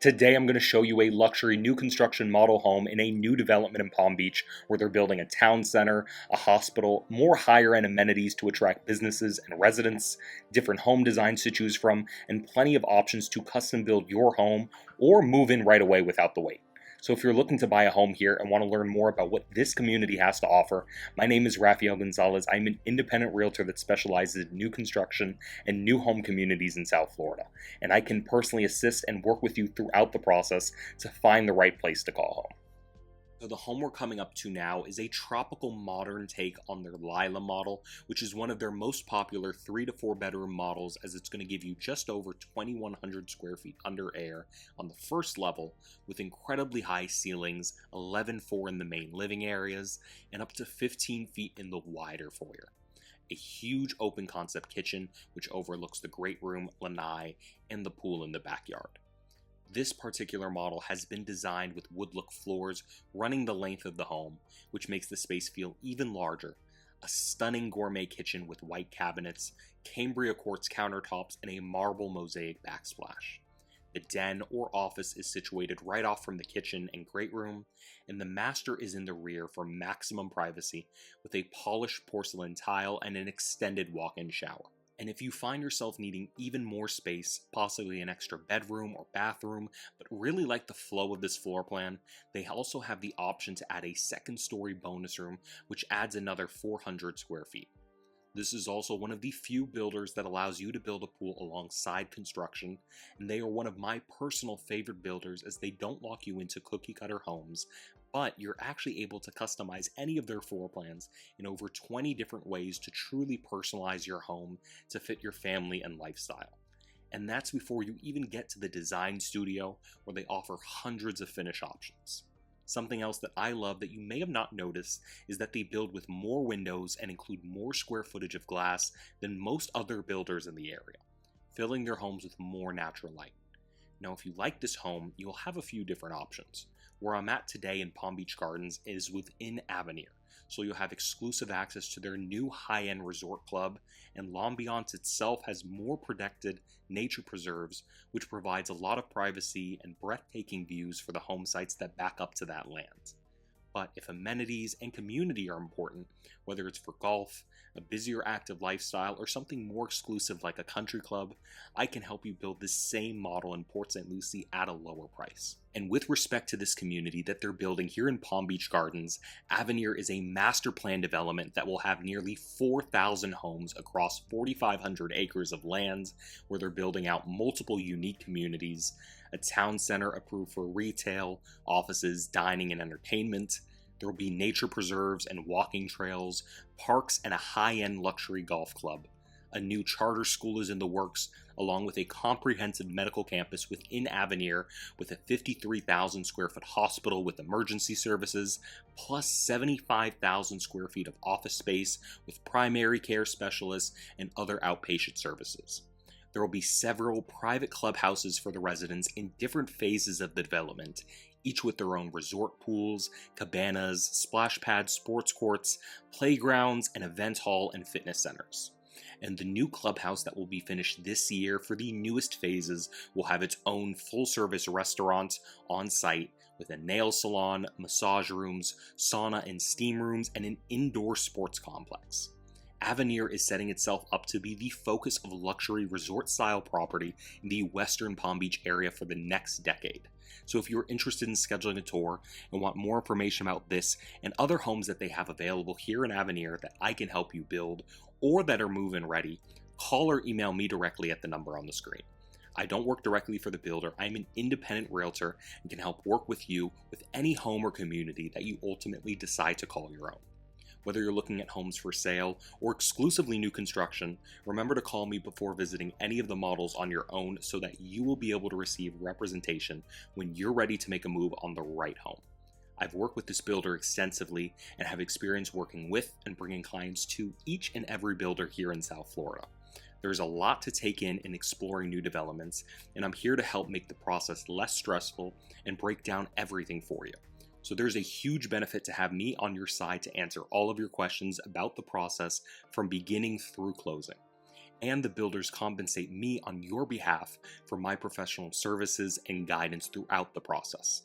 Today I'm going to show you a luxury new construction model home in a new development in Palm Beach where they're building a town center, a hospital, more higher end amenities to attract businesses and residents, different home designs to choose from, and plenty of options to custom build your home or move in right away without the wait. So if you're looking to buy a home here and want to learn more about what this community has to offer, my name is Rafael Gonzalez. I'm an independent realtor that specializes in new construction and new home communities in South Florida. And I can personally assist and work with you throughout the process to find the right place to call home. So the home we're coming up to now is a tropical modern take on their Lila model, which is one of their most popular 3 to 4 bedroom models, as it's going to give you just over 2,100 square feet under air on the first level, with incredibly high ceilings, 11.4 in the main living areas, and up to 15 feet in the wider foyer. A huge open concept kitchen, which overlooks the great room, lanai, and the pool in the backyard. This particular model has been designed with wood-look floors running the length of the home, which makes the space feel even larger. A stunning gourmet kitchen with white cabinets, Cambria quartz countertops, and a marble mosaic backsplash. The den or office is situated right off from the kitchen and great room, and the master is in the rear for maximum privacy with a polished porcelain tile and an extended walk-in shower. And if you find yourself needing even more space, possibly an extra bedroom or bathroom, but really like the flow of this floor plan, they also have the option to add a second story bonus room, which adds another 400 square feet. This is also one of the few builders that allows you to build a pool alongside construction, and they are one of my personal favorite builders as they don't lock you into cookie cutter homes, but you're actually able to customize any of their floor plans in over 20 different ways to truly personalize your home to fit your family and lifestyle. And that's before you even get to the design studio, where they offer hundreds of finish options. Something else that I love that you may have not noticed is that they build with more windows and include more square footage of glass than most other builders in the area, filling their homes with more natural light. Now, if you like this home, you'll have a few different options. Where I'm at today in Palm Beach Gardens is within Avenir, so you'll have exclusive access to their new high-end resort club, and L'Ambiance itself has more protected nature preserves, which provides a lot of privacy and breathtaking views for the home sites that back up to that land. But if amenities and community are important, whether it's for golf, a busier active lifestyle, or something more exclusive like a country club, I can help you build this same model in Port St. Lucie at a lower price. And with respect to this community that they're building here in Palm Beach Gardens, Avenir is a master plan development that will have nearly 4,000 homes across 4,500 acres of land, where they're building out multiple unique communities, a town center approved for retail, offices, dining, and entertainment. There will be nature preserves and walking trails, parks, and a high-end luxury golf club. A new charter school is in the works, along with a comprehensive medical campus within Avenir with a 53,000 square foot hospital with emergency services, plus 75,000 square feet of office space with primary care specialists and other outpatient services. There will be several private clubhouses for the residents in different phases of the development, each with their own resort pools, cabanas, splashpads, sports courts, playgrounds, and event hall and fitness centers. And the new clubhouse that will be finished this year for the newest phases will have its own full-service restaurant on site with a nail salon, massage rooms, sauna and steam rooms, and an indoor sports complex. Avenir is setting itself up to be the focus of luxury resort-style property in the Western Palm Beach area for the next decade. So if you're interested in scheduling a tour and want more information about this and other homes that they have available here in Avenir that I can help you build or that are move-in ready, call or email me directly at the number on the screen. I don't work directly for the builder. I'm an independent realtor and can help work with you with any home or community that you ultimately decide to call your own. Whether you're looking at homes for sale or exclusively new construction, remember to call me before visiting any of the models on your own so that you will be able to receive representation when you're ready to make a move on the right home. I've worked with this builder extensively and have experience working with and bringing clients to each and every builder here in South Florida. There's a lot to take in exploring new developments, and I'm here to help make the process less stressful and break down everything for you. So there's a huge benefit to have me on your side to answer all of your questions about the process from beginning through closing. and the builders compensate me on your behalf for my professional services and guidance throughout the process.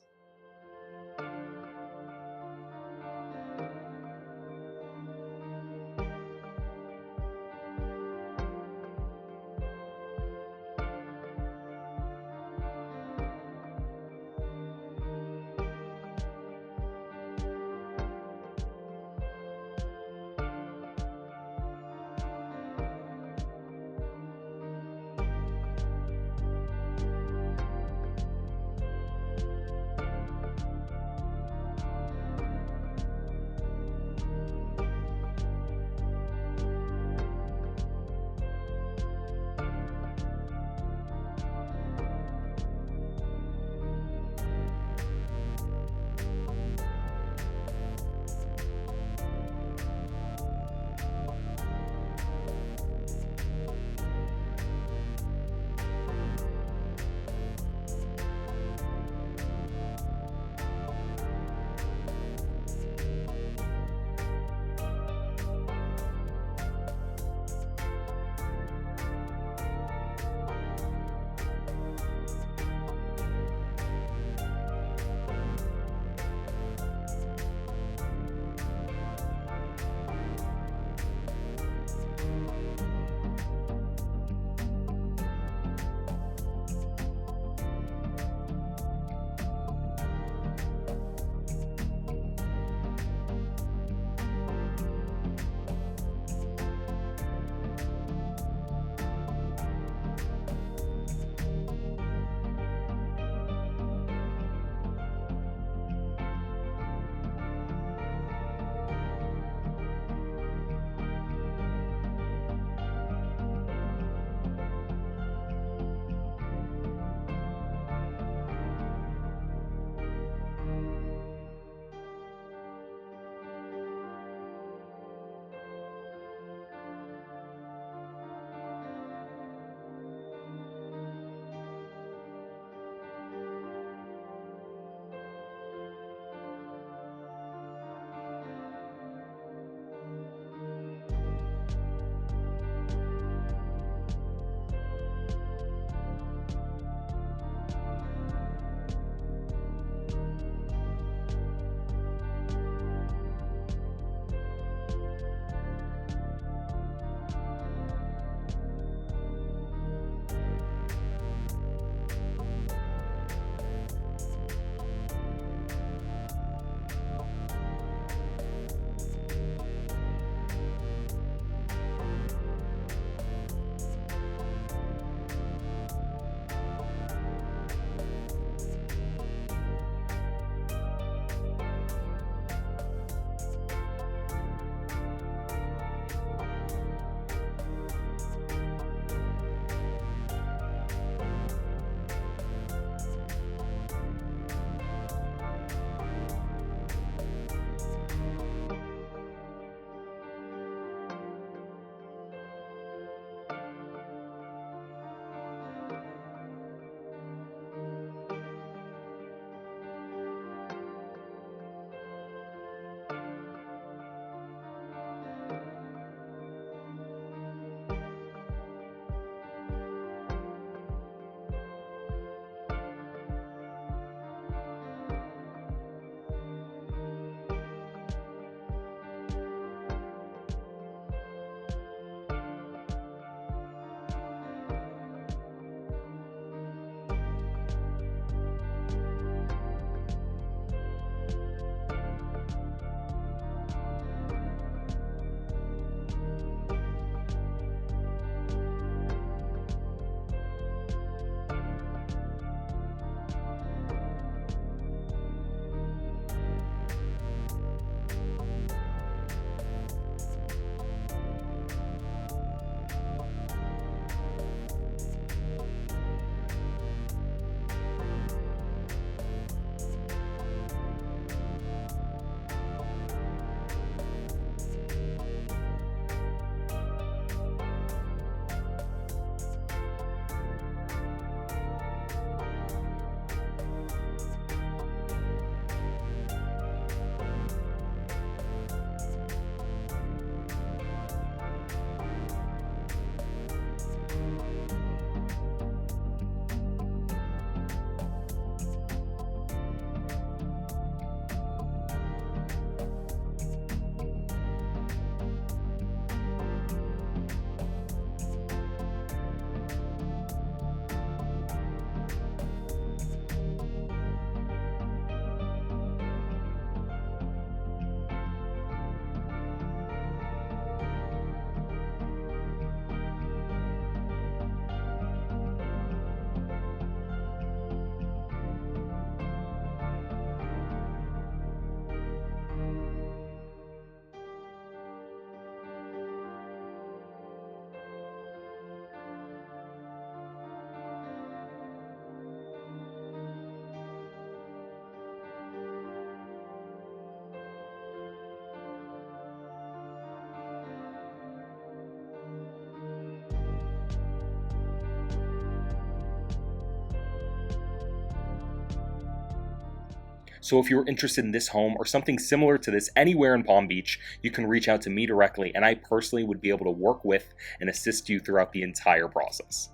So if you're interested in this home or something similar to this anywhere in Palm Beach, you can reach out to me directly, and I personally would be able to work with and assist you throughout the entire process.